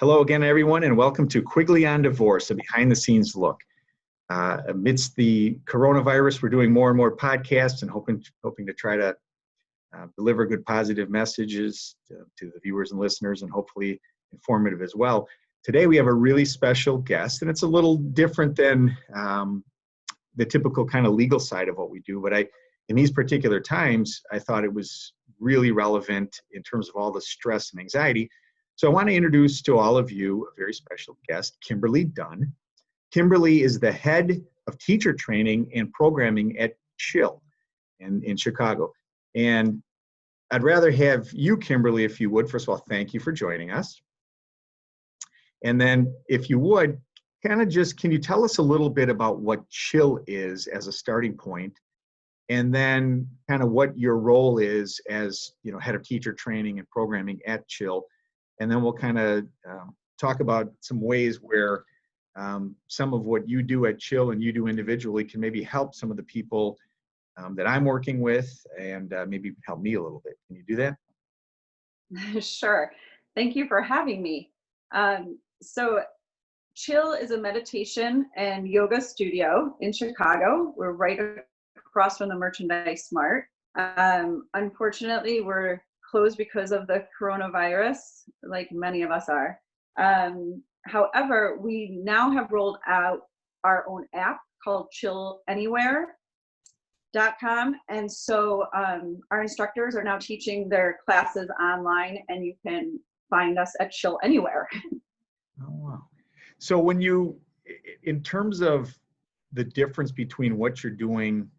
Hello again, everyone, and welcome to Quigley on Divorce, a behind-the-scenes look. Amidst the coronavirus, we're doing more and more podcasts and hoping to try to deliver good positive messages to the viewers and listeners, and hopefully informative as well. Today we have a really special guest, and it's a little different than the typical kind of legal side of what we do, but in these particular times, I thought it was really relevant in terms of all the stress and anxiety. So I want to introduce to all of you a very special guest, Kimberly Dunn. Kimberly is the head of teacher training and programming at CHIL in Chicago. And I'd rather have you, Kimberly, if you would, first of all, thank you for joining us. And then if you would, can you tell us a little bit about what CHIL is as a starting point, and then kind of what your role is as, head of teacher training and programming at CHIL. And then we'll kind of talk about some ways where some of what you do at CHIL and you do individually can maybe help some of the people that I'm working with, and maybe help me a little bit. Can you do that? Sure. Thank you for having me. So CHIL is a meditation and yoga studio in Chicago. We're right across from the Merchandise Mart. Unfortunately, we're closed because of the coronavirus, like many of us are. However, we now have rolled out our own app called ChillAnywhere.com. And so our instructors are now teaching their classes online, and you can find us at CHIL Anywhere. Oh, wow. So in terms of the difference between what you're doing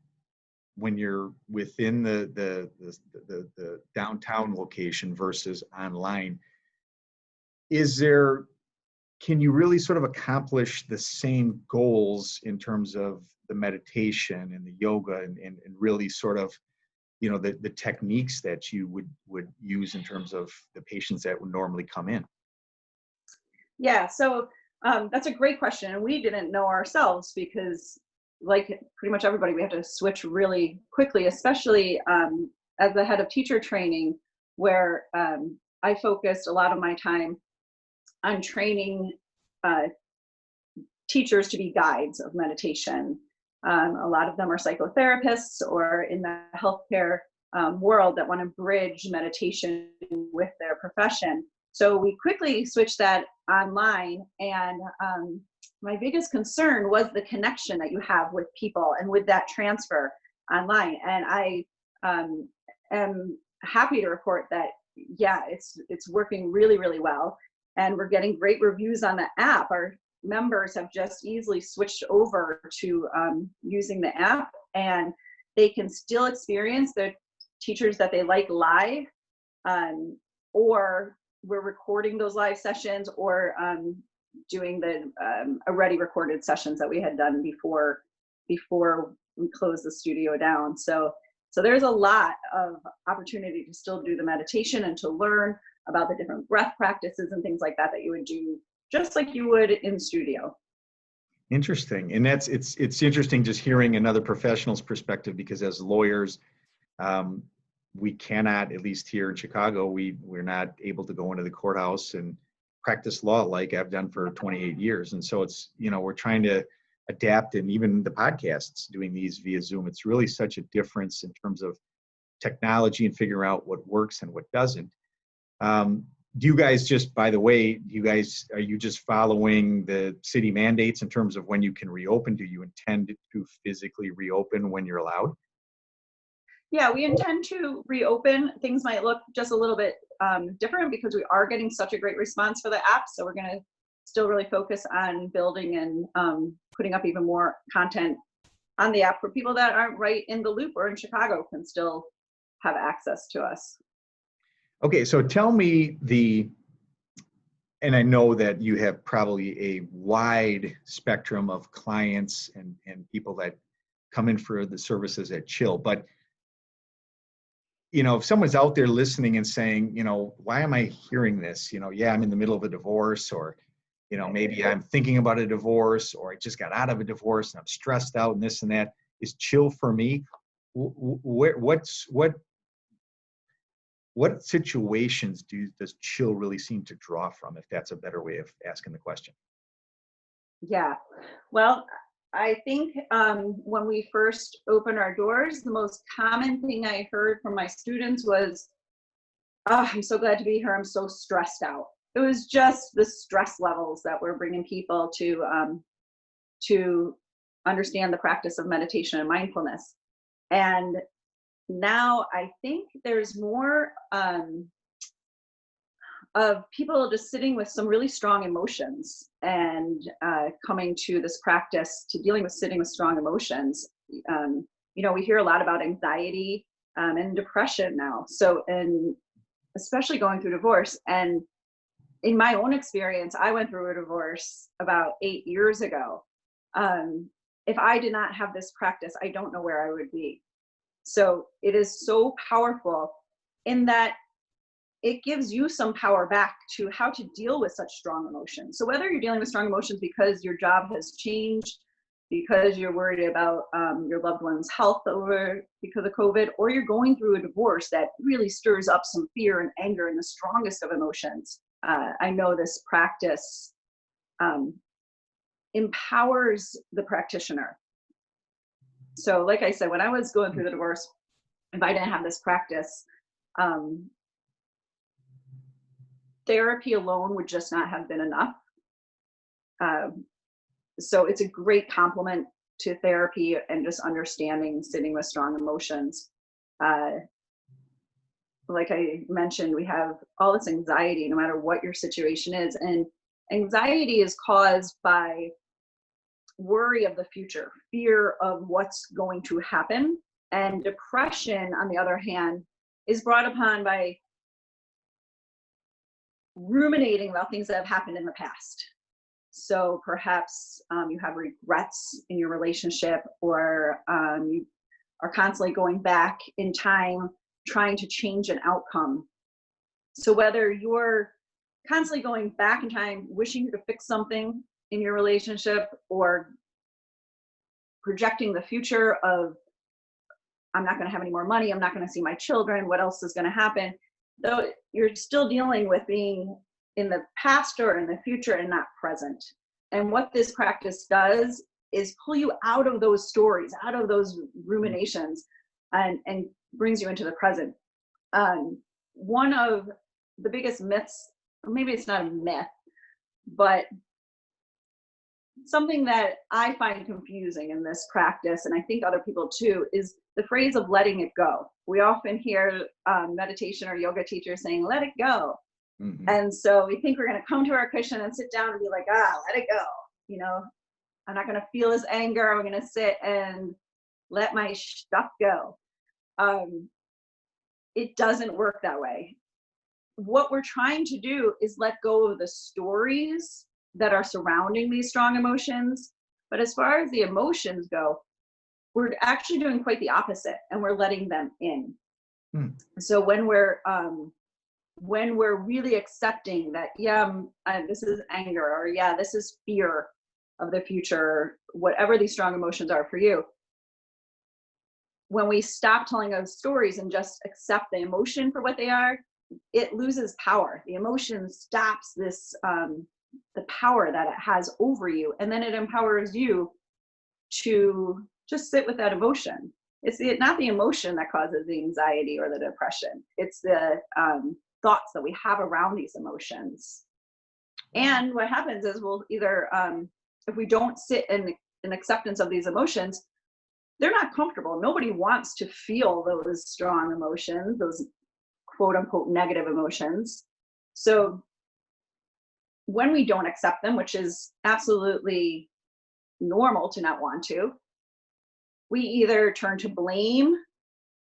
when you're within the downtown location versus online, can you really sort of accomplish the same goals in terms of the meditation and the yoga and really sort of, the techniques that you would use in terms of the patients that would normally come in? Yeah, so that's a great question. And we didn't know ourselves because, like pretty much everybody, we have to switch really quickly, especially as the head of teacher training, where I focused a lot of my time on training teachers to be guides of meditation. A lot of them are psychotherapists or in the healthcare world that want to bridge meditation with their profession. So we quickly switched that online, and my biggest concern was the connection that you have with people and with that transfer online. And I am happy to report that, yeah, it's working really, really well. And we're getting great reviews on the app. Our members have just easily switched over to using the app, and they can still experience the teachers that they like live, or we're recording those live sessions, or doing the already recorded sessions that we had done before we closed the studio down. So there's a lot of opportunity to still do the meditation and to learn about the different breath practices and things like that you would do just like you would in studio. Interesting. And it's interesting just hearing another professional's perspective, because as lawyers, we cannot, at least here in Chicago, we're not able to go into the courthouse and practice law like I've done for 28 years. And so it's, we're trying to adapt, and even the podcasts, doing these via Zoom, it's really such a difference in terms of technology and figuring out what works and what doesn't. Do you guys just, by the way, are you just following the city mandates in terms of when you can reopen? Do you intend to physically reopen when you're allowed? Yeah, we intend to reopen. Things might look just a little bit different because we are getting such a great response for the app. So we're going to still really focus on building and putting up even more content on the app for people that aren't right in the loop or in Chicago can still have access to us. Okay, so tell me and I know that you have probably a wide spectrum of clients and people that come in for the services at CHIL, but if someone's out there listening and saying, why am I hearing this? Yeah, I'm in the middle of a divorce, or, maybe I'm thinking about a divorce, or I just got out of a divorce and I'm stressed out and this and that. Is CHIL for me? what situations does chill really seem to draw from, if that's a better way of asking the question? Yeah. Well, I think when we first opened our doors, the most common thing I heard from my students was, "Oh, I'm so glad to be here. I'm so stressed out." It was just the stress levels that were bringing people to understand the practice of meditation and mindfulness. And now I think there's more of people just sitting with some really strong emotions and coming to this practice to dealing with sitting with strong emotions. We hear a lot about anxiety and depression now. So, and especially going through divorce. And in my own experience, I went through a divorce about 8 years ago. If I did not have this practice, I don't know where I would be. So it is so powerful in that it gives you some power back to how to deal with such strong emotions. So whether you're dealing with strong emotions because your job has changed, because you're worried about your loved one's health because of COVID, or you're going through a divorce that really stirs up some fear and anger and the strongest of emotions, I know this practice empowers the practitioner. So like I said, when I was going through the divorce, if I didn't have this practice, therapy alone would just not have been enough. So it's a great complement to therapy and just understanding sitting with strong emotions. Like I mentioned, we have all this anxiety no matter what your situation is. And anxiety is caused by worry of the future, fear of what's going to happen. And depression, on the other hand, is brought upon by ruminating about things that have happened in the past. So perhaps you have regrets in your relationship, or you are constantly going back in time trying to change an outcome. So whether you're constantly going back in time wishing to fix something in your relationship, or projecting the future of, I'm not going to have any more money, I'm not going to see my children, what else is going to happen, though you're still dealing with being in the past or in the future and not present. And what this practice does is pull you out of those stories, out of those ruminations, and brings you into the present. One of the biggest myths, or maybe it's not a myth, but something that I find confusing in this practice, and I think other people too, is the phrase of letting it go. We often hear meditation or yoga teachers saying, let it go. Mm-hmm. And so we think we're going to come to our cushion and sit down and be like, let it go. I'm not going to feel his anger. I'm going to sit and let my stuff go. It doesn't work that way. What we're trying to do is let go of the stories that are surrounding these strong emotions. But as far as the emotions go, we're actually doing quite the opposite, and we're letting them in. So when we're really accepting that, this is anger, or this is fear of the future, whatever these strong emotions are for you, when we stop telling those stories and just accept the emotion for what they are, it loses power. The emotion stops this, the power that it has over you, and then it empowers you to just sit with that emotion. It's not the emotion that causes the anxiety or the depression. It's the thoughts that we have around these emotions. And what happens is we'll either, if we don't sit in acceptance of these emotions, they're not comfortable. Nobody wants to feel those strong emotions, those quote unquote negative emotions. So when we don't accept them, which is absolutely normal to not want to, we either turn to blame.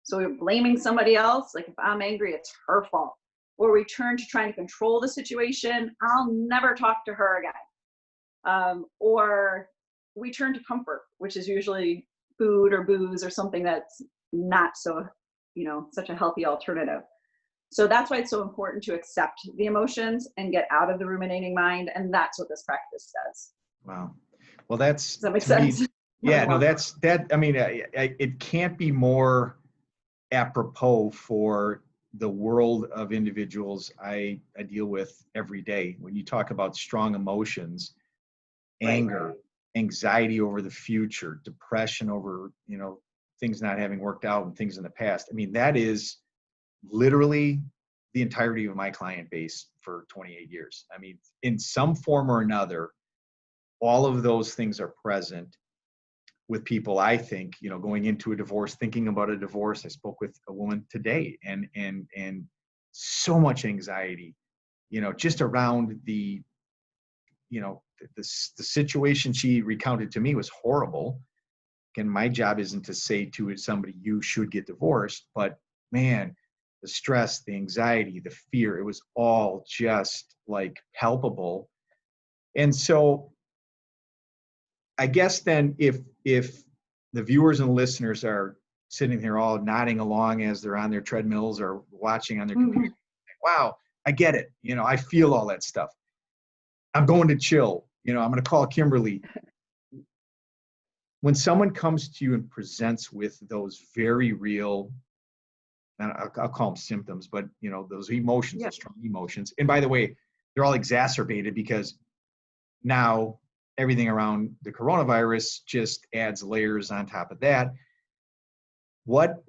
So we're blaming somebody else. Like if I'm angry, it's her fault. Or we turn to trying to control the situation. I'll never talk to her again. Or we turn to comfort, which is usually food or booze or something that's not so, such a healthy alternative. So that's why it's so important to accept the emotions and get out of the ruminating mind. And that's what this practice does. Wow. Well, does that make sense? Yeah, no, I mean, it can't be more apropos for the world of individuals I deal with every day. When you talk about strong emotions, anger, anxiety over the future, depression over, things not having worked out and things in the past. I mean, that is literally the entirety of my client base for 28 years. I mean, in some form or another, all of those things are present with people. I think, going into a divorce, thinking about a divorce. I spoke with a woman today, and so much anxiety, just around the situation she recounted to me was horrible. And my job isn't to say to somebody, you should get divorced, but man, the stress, the anxiety, the fear, it was all just like palpable. And so I guess then if the viewers and listeners are sitting here all nodding along as they're on their treadmills or watching on their computer, wow, I get it. I feel all that stuff. I'm going to chill. I'm going to call Kimberly. When someone comes to you and presents with those very real, and I'll call them symptoms, but those emotions, those strong emotions. And by the way, they're all exacerbated because now everything around the coronavirus just adds layers on top of that.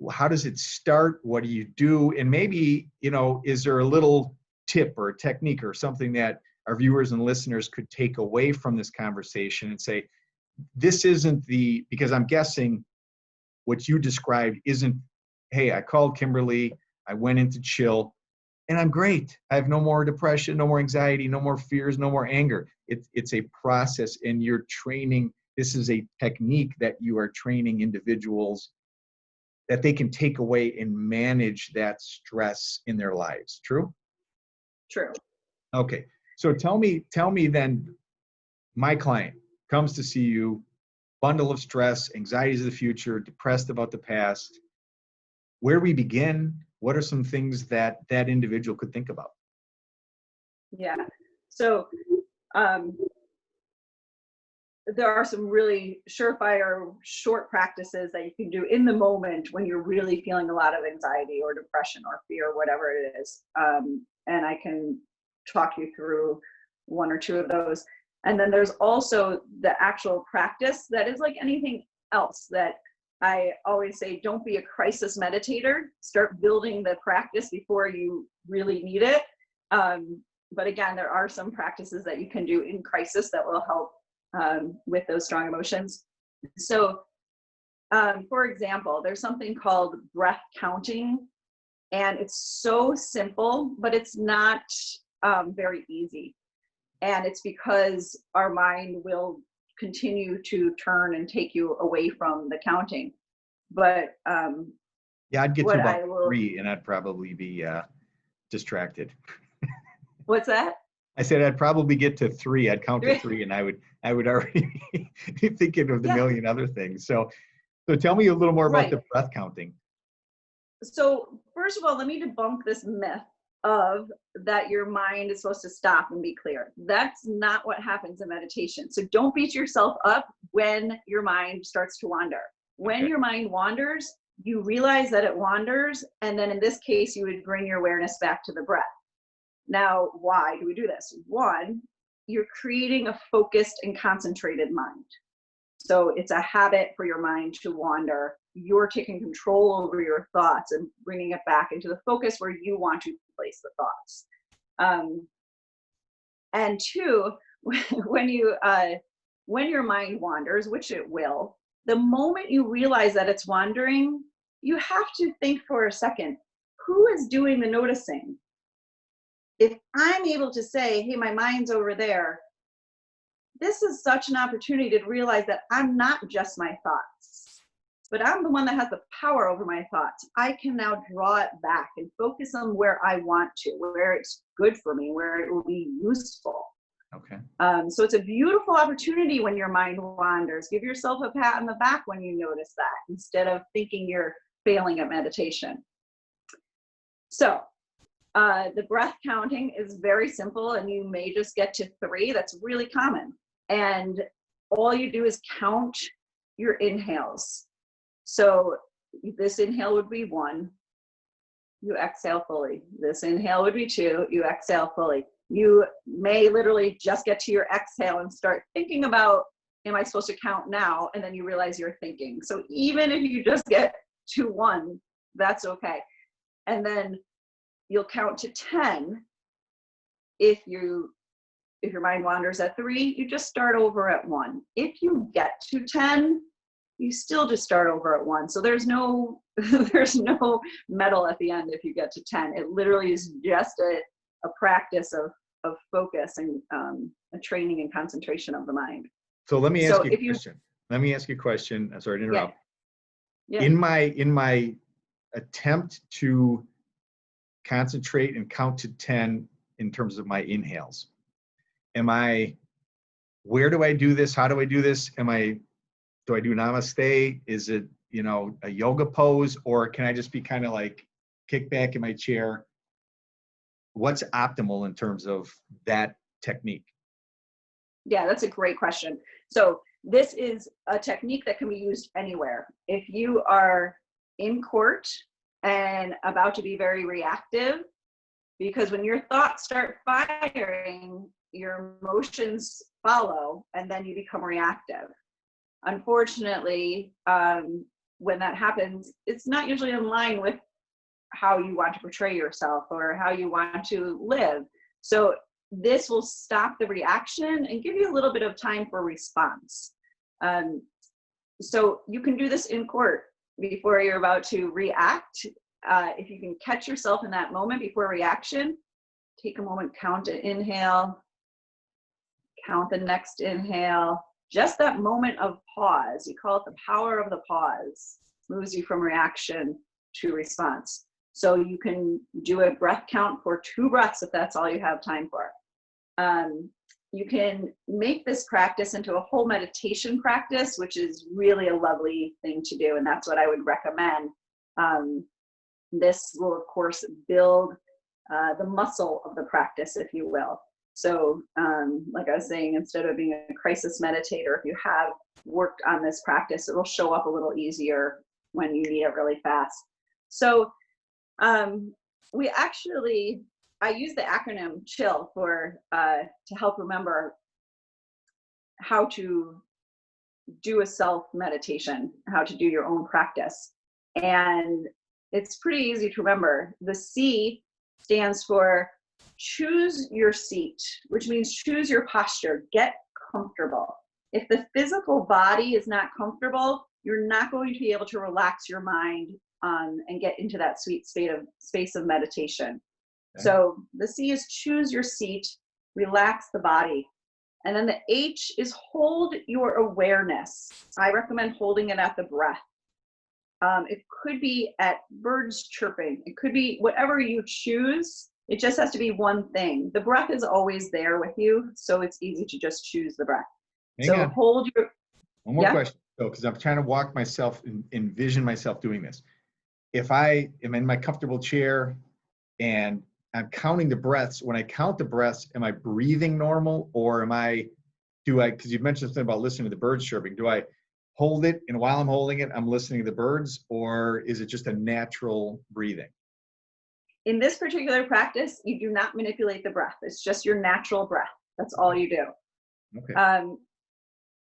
How does it start? What do you do? And maybe, is there a little tip or a technique or something that our viewers and listeners could take away from this conversation and say, this isn't because I'm guessing what you described isn't, hey, I called Kimberly, I went into chill, and I'm great. I have no more depression, no more anxiety, no more fears, no more anger. It's a process, and you're training. This is a technique that you are training individuals that they can take away and manage that stress in their lives. True? True. Okay. So tell me then, my client comes to see you, bundle of stress, anxieties of the future, depressed about the past. Where we begin, what are some things that individual could think about? Yeah. So there are some really surefire short practices that you can do in the moment when you're really feeling a lot of anxiety or depression or fear, whatever it is. And I can talk you through one or two of those. And then there's also the actual practice that is like anything else that I always say, don't be a crisis meditator. Start building the practice before you really need it. But again, there are some practices that you can do in crisis that will help with those strong emotions. So, for example, there's something called breath counting, and it's so simple, but it's not very easy. And it's because our mind will continue to turn and take you away from the counting. But I'd get to about 3 and I'd probably be distracted. What's that? I said I'd probably get to 3. I'd count to 3, and I would already be thinking of the million other things. So tell me a little more about the breath counting. So first of all, let me debunk this myth of that your mind is supposed to stop and be clear. That's not what happens in meditation. So don't beat yourself up when your mind starts to wander. When your mind wanders, you realize that it wanders, and then in this case, you would bring your awareness back to the breath. Now, why do we do this? One, you're creating a focused and concentrated mind. So it's a habit for your mind to wander. You're taking control over your thoughts and bringing it back into the focus where you want to place the thoughts. And two, when your mind wanders, which it will, the moment you realize that it's wandering, you have to think for a second, who is doing the noticing? If I'm able to say, hey, my mind's over there, this is such an opportunity to realize that I'm not just my thoughts, but I'm the one that has the power over my thoughts. I can now draw it back and focus on where I want to, where it's good for me, where it will be useful. Okay. So it's a beautiful opportunity when your mind wanders. Give yourself a pat on the back when you notice that, instead of thinking you're failing at meditation. So the breath counting is very simple, and you may just get to 3. That's really common. And all you do is count your inhales. So this inhale would be 1. you exhale fully. This inhale would be 2, you exhale fully. You may literally just get to your exhale and start thinking about, am I supposed to count now? And then you realize you're thinking. So even if you just get to 1, that's okay. And then you'll count to 10. If your mind wanders at 3, you just start over at 1. If you get to 10, you still just start over at 1. So there's no there's no medal at the end if you get to 10. It literally is just a practice of focus and a training and concentration of the mind. So let me ask you a question. Let me ask you a question. I'm sorry to interrupt. Yeah. In my attempt to concentrate and count to 10 in terms of my inhales, where do I do this? How do I do this? Do I do namaste? Is it, a yoga pose, or can I just be kind of like kick back in my chair? What's optimal in terms of that technique? Yeah, that's a great question. So this is a technique that can be used anywhere. If you are in court and about to be very reactive, because when your thoughts start firing, your emotions follow, and then you become reactive. Unfortunately, when that happens, it's not usually in line with how you want to portray yourself or how you want to live. So this will stop the reaction and give you a little bit of time for response. So you can do this in court before you're about to react. If you can catch yourself in that moment before reaction, take a moment, count an inhale, count the next inhale. Just that moment of pause, you call it the power of the pause, moves you from reaction to response. So you can do a breath count for 2 breaths if that's all you have time for. You can make this practice into a whole meditation practice, which is really a lovely thing to do, and that's what I would recommend. This will, of course, build the muscle of the practice, if you will. So like I was saying, instead of being a crisis meditator, if you have worked on this practice, it will show up a little easier when you need it really fast. So I use the acronym CHILL to help remember how to do a self meditation, how to do your own practice. And it's pretty easy to remember. The C stands for choose your seat, which means choose your posture, get comfortable. If the physical body is not comfortable, you're not going to be able to relax your mind and get into that sweet space of meditation. Okay. So the C is choose your seat, relax the body. And then the H is hold your awareness. I recommend holding it at the breath. It could be at birds chirping. It could be whatever you choose. It just has to be one thing. The breath is always there with you, so it's easy to just choose the breath. Hold your... One more question, though, because I'm trying to walk myself and envision myself doing this. If I am in my comfortable chair and I'm counting the breaths, when I count the breaths, am I breathing normal, or because you mentioned something about listening to the birds chirping, do I hold it, and while I'm holding it, I'm listening to the birds, or is it just a natural breathing? In this particular practice, you do not manipulate the breath. It's just your natural breath. That's all you do. Okay.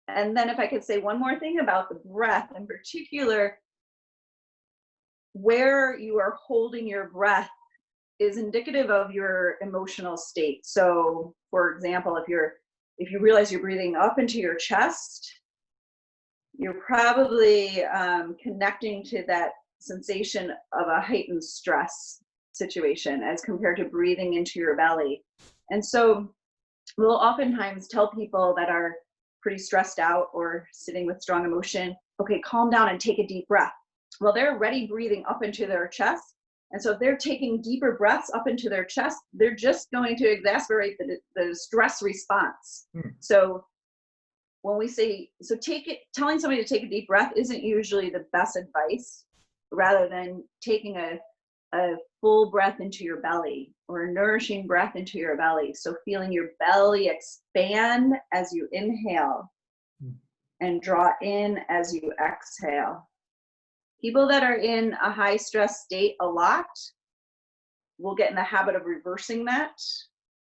And then if I could say one more thing about the breath in particular, where you are holding your breath is indicative of your emotional state. So for example, if you realize you're breathing up into your chest, you're probably connecting to that sensation of a heightened stress situation as compared to breathing into your belly. And so we'll oftentimes tell people that are pretty stressed out or sitting with strong emotion, okay, calm down and take a deep breath. Well, they're already breathing up into their chest. And so if they're taking deeper breaths up into their chest, they're just going to exacerbate the stress response. So when we say, telling somebody to take a deep breath isn't usually the best advice, rather than taking a full breath into your belly or a nourishing breath into your belly. So feeling your belly expand as you inhale and draw in as you exhale. People that are in a high stress state a lot we'll get in the habit of reversing that,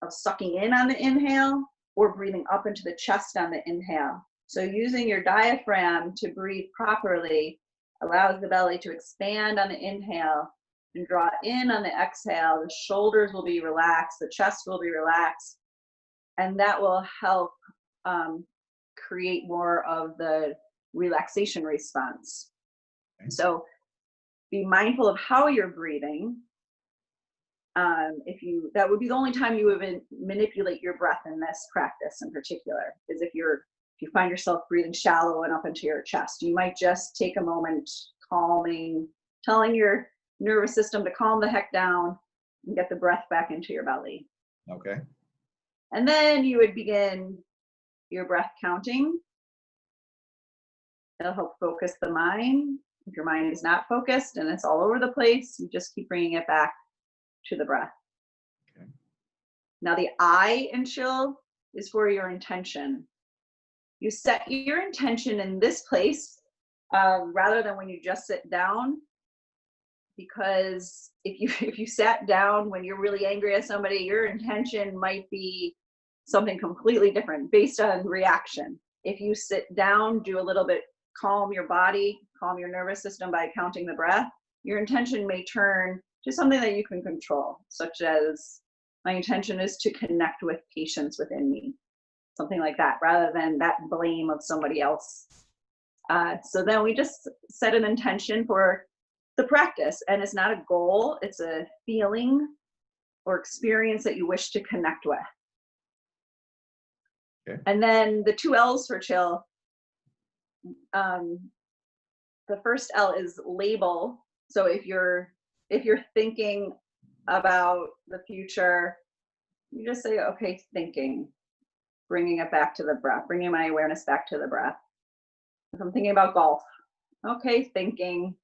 of sucking in on the inhale or breathing up into the chest on the inhale. So using your diaphragm to breathe properly allows the belly to expand on the inhale and draw in on the exhale. The shoulders will be relaxed, the chest will be relaxed, and that will help create more of the relaxation response. Okay. So be mindful of how you're breathing. That would be the only time you would manipulate your breath in this practice in particular, is if you find yourself breathing shallow and up into your chest. You might just take a moment telling your nervous system to calm the heck down and get the breath back into your belly. Okay. And then you would begin your breath counting. It'll help focus the mind. If your mind is not focused and it's all over the place, you just keep bringing it back to the breath. Okay. Now the I in chill is for your intention. You set your intention in this place rather than when you just sit down, because if you sat down when you're really angry at somebody, your intention might be something completely different based on reaction. If you sit down, do a little bit, calm your body, calm your nervous system by counting the breath, your intention may turn to something that you can control, such as, my intention is to connect with patience within me, something like that, rather than that blame of somebody else. So then we just set an intention for the practice, and it's not a goal, it's a feeling or experience that you wish to connect with. Okay. And then the 2 L's for chill. The first L is label. So if you're thinking about the future, you just say, okay, thinking, bringing it back to the breath, bringing my awareness back to the breath. If I'm thinking about golf, okay, thinking,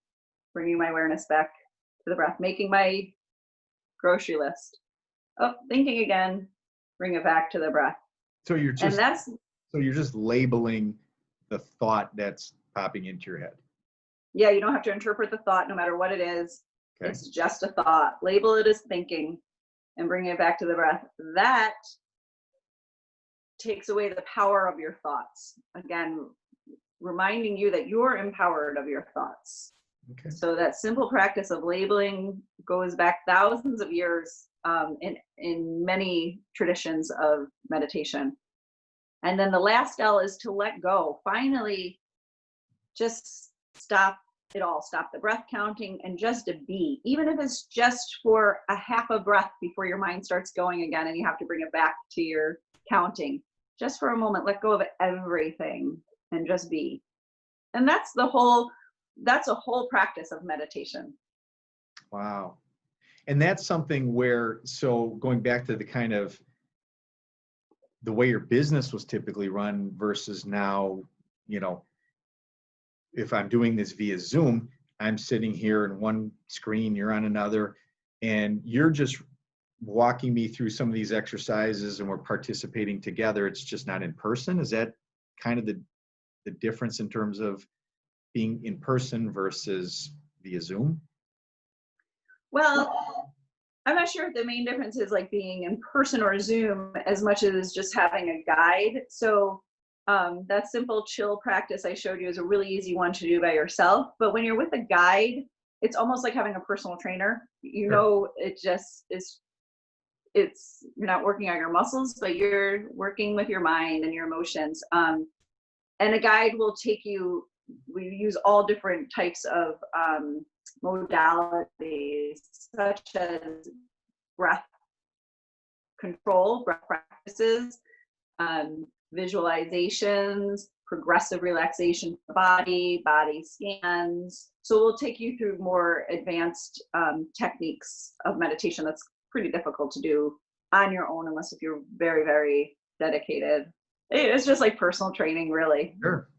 bringing my awareness back to the breath, making my grocery list. Oh, thinking again, bring it back to the breath. So you're just And you're just labeling the thought that's popping into your head. Yeah, you don't have to interpret the thought no matter what it is. Okay. It's just a thought. Label it as thinking and bring it back to the breath. That takes away the power of your thoughts. Again, reminding you that you're empowered of your thoughts. Okay. So that simple practice of labeling goes back thousands of years in many traditions of meditation. And then the last L is to let go. Finally, just stop it all. Stop the breath counting and just to be, even if it's just for a half a breath before your mind starts going again and you have to bring it back to your counting. Just for a moment, let go of everything and just be. And that's a whole practice of meditation. Wow. And that's something where, so going back to the kind of the way your business was typically run versus now, if I'm doing this via Zoom, I'm sitting here in one screen, you're on another, and you're just walking me through some of these exercises and we're participating together. It's just not in person. Is that kind of the difference in terms of being in person versus via Zoom? Well, I'm not sure if the main difference is like being in person or Zoom as much as just having a guide. So that simple chill practice I showed you is a really easy one to do by yourself. But when you're with a guide, it's almost like having a personal trainer. It just is. You're not working on your muscles, but you're working with your mind and your emotions. And a guide will take you. We use all different types of modalities, such as breath control, breath practices, visualizations, progressive relaxation of the body scans. So we'll take you through more advanced techniques of meditation that's pretty difficult to do on your own unless if you're very, very dedicated. It's just like personal training, really. Sure.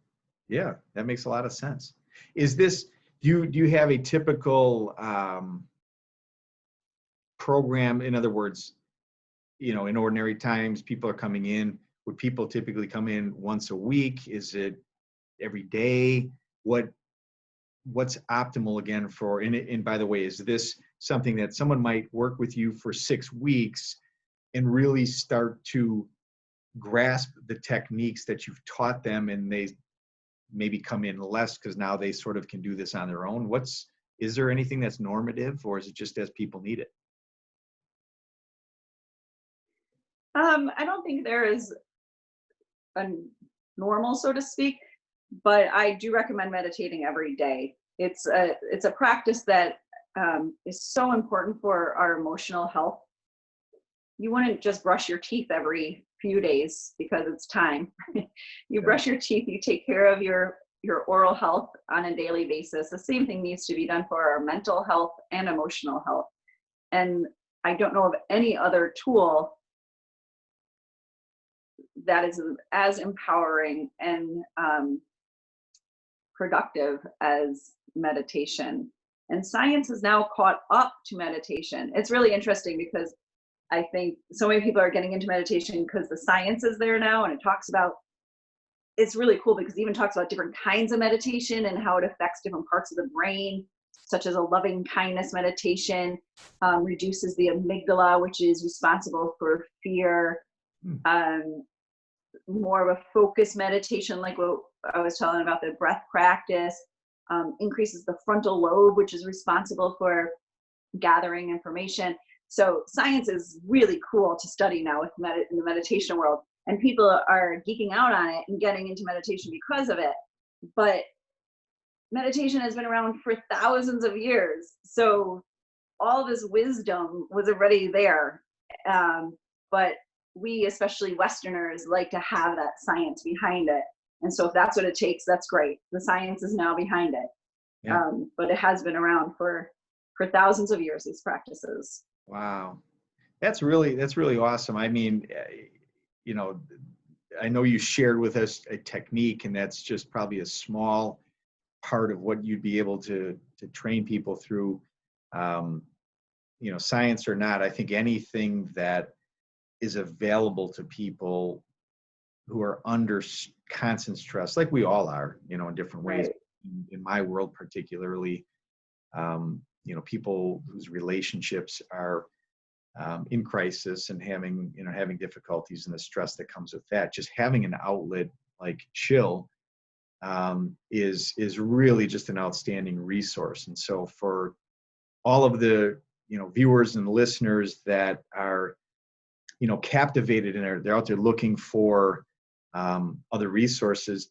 Yeah, that makes a lot of sense. Is this, do you have a typical program? In other words, in ordinary times, people are coming in. Would people typically come in once a week? Is it every day? What's optimal again for, and by the way, is this something that someone might work with you for 6 weeks and really start to grasp the techniques that you've taught them, and they maybe come in less because now they sort of can do this on their own? Is there anything that's normative, or is it just as people need it? I don't think there is a normal, so to speak, but I do recommend meditating every day. It's a practice that is so important for our emotional health. You wouldn't just brush your teeth every few days because it's time. You brush your teeth, you take care of your oral health on a daily basis. The same thing needs to be done for our mental health and emotional health. And I don't know of any other tool that is as empowering and productive as meditation. And science has now caught up to meditation. It's really interesting because I think so many people are getting into meditation because the science is there now, and it's really cool because it even talks about different kinds of meditation and how it affects different parts of the brain, such as a loving kindness meditation, reduces the amygdala, which is responsible for fear. More of a focused meditation, like what I was telling about the breath practice, increases the frontal lobe, which is responsible for gathering information. So science is really cool to study now in the meditation world, and people are geeking out on it and getting into meditation because of it. But meditation has been around for thousands of years, so all this wisdom was already there. But we, especially Westerners, like to have that science behind it. And so if that's what it takes, that's great. The science is now behind it. Yeah. But it has been around for thousands of years, these practices. Wow. That's really awesome. I mean, I know you shared with us a technique, and that's just probably a small part of what you'd be able to train people through. Science or not, I think anything that is available to people who are under constant stress, like we all are, in different ways. Right. In my world, particularly, people whose relationships are in crisis and having difficulties, and the stress that comes with that. Just having an outlet like chill is really just an outstanding resource. And so for all of the viewers and listeners that are captivated and they're out there looking for other resources,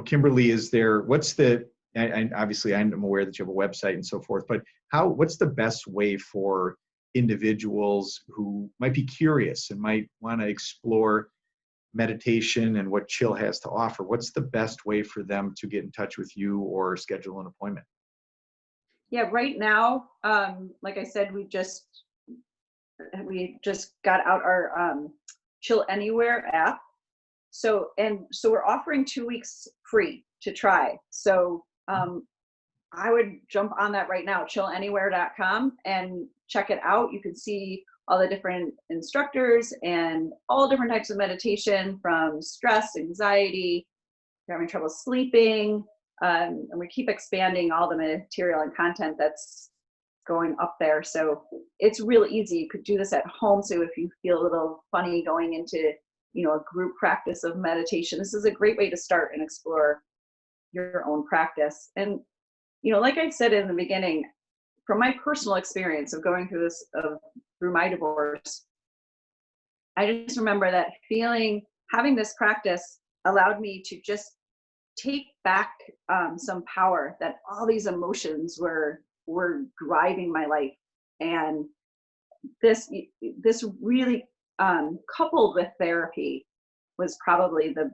Kimberly, obviously I'm aware that you have a website and so forth, but what's the best way for individuals who might be curious and might want to explore meditation and what chill has to offer? What's the best way for them to get in touch with you or schedule an appointment? Yeah, right now, like I said, we just got out our Chill Anywhere app. So we're offering 2 weeks free to try. So I would jump on that right now, chillanywhere.com, and check it out. You can see all the different instructors and all different types of meditation, from stress, anxiety, if you're having trouble sleeping. And we keep expanding all the material and content that's going up there. So it's real easy. You could do this at home. So if you feel a little funny going into, a group practice of meditation, this is a great way to start and explore your own practice. And, like I said in the beginning, from my personal experience of going through this, through my divorce, I just remember that having this practice allowed me to just take back some power, that all these emotions were driving my life. And this really, coupled with therapy, was probably the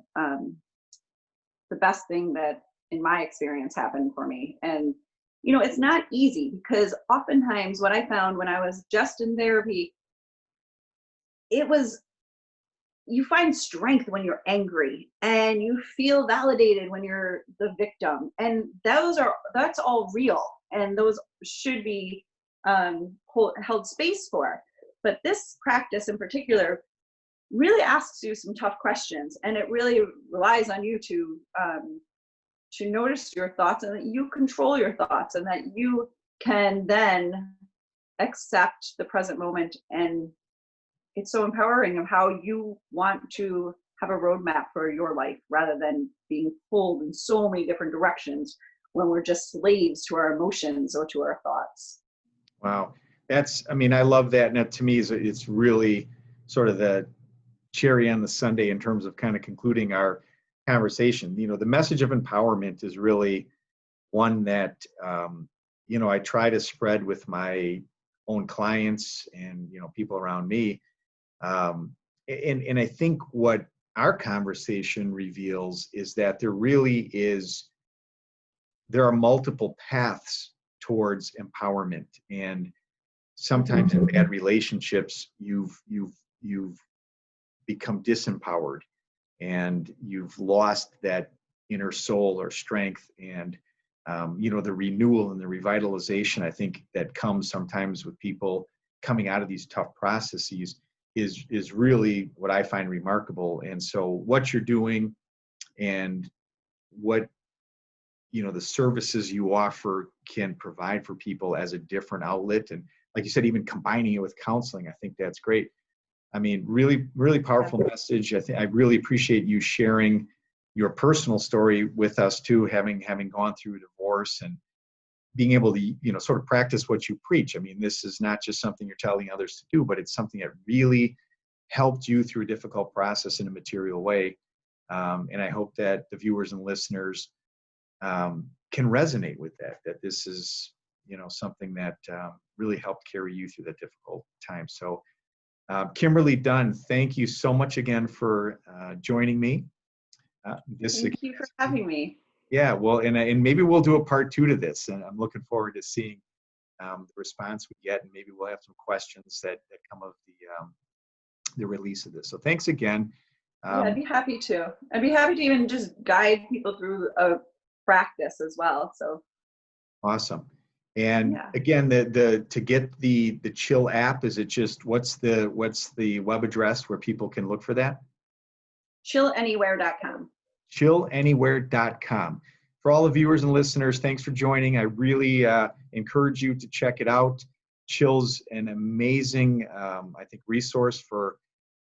best thing that in my experience happened for me. And it's not easy, because oftentimes what I found when I was just in therapy, you find strength when you're angry, and you feel validated when you're the victim, and that's all real, and those should be held space for. But this practice in particular really asks you some tough questions, and it really relies on you to notice your thoughts, and that you control your thoughts, and that you can then accept the present moment. And it's so empowering of how you want to have a roadmap for your life rather than being pulled in so many different directions when we're just slaves to our emotions or to our thoughts. Wow. I mean, I love that. And that to me it's really sort of the cherry on the sundae in terms of kind of concluding our conversation. You know, the message of empowerment is really one that, I try to spread with my own clients and, people around me. And I think what our conversation reveals is that there are multiple paths towards empowerment. And sometimes in bad relationships, you've become disempowered and you've lost that inner soul or strength. And the renewal and the revitalization, I think, that comes sometimes with people coming out of these tough processes is really what I find remarkable. And so what you're doing and what the services you offer can provide for people as a different outlet, and like you said, even combining it with counseling, I think that's great. I mean, really, really powerful message. I really appreciate you sharing your personal story with us too, having gone through a divorce and being able to, sort of practice what you preach. I mean, this is not just something you're telling others to do, but it's something that really helped you through a difficult process in a material way. And I hope that the viewers and listeners can resonate with that this is, something that really helped carry you through that difficult time. So, Kimberly Dunn, thank you so much again for joining me. Thank you for having me. Yeah, well, and maybe we'll do a part 2 to this, and I'm looking forward to seeing the response we get, and maybe we'll have some questions that come of the release of this. So thanks again. Yeah, I'd be happy to. I'd be happy to even just guide people through a practice as well. So awesome. And again, to get the Chill app, is it just what's the web address where people can look for that? chillanywhere.com. chillanywhere.com. For all the viewers and listeners, thanks for joining. I really encourage you to check it out. Chill's an amazing, I think, resource for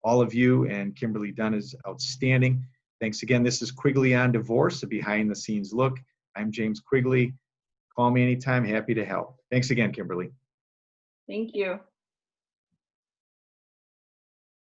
all of you, and Kimberly Dunn is outstanding. Thanks again. This is Quigley on Divorce, a behind-the-scenes look. I'm James Quigley. Call me anytime. Happy to help. Thanks again, Kimberly. Thank you.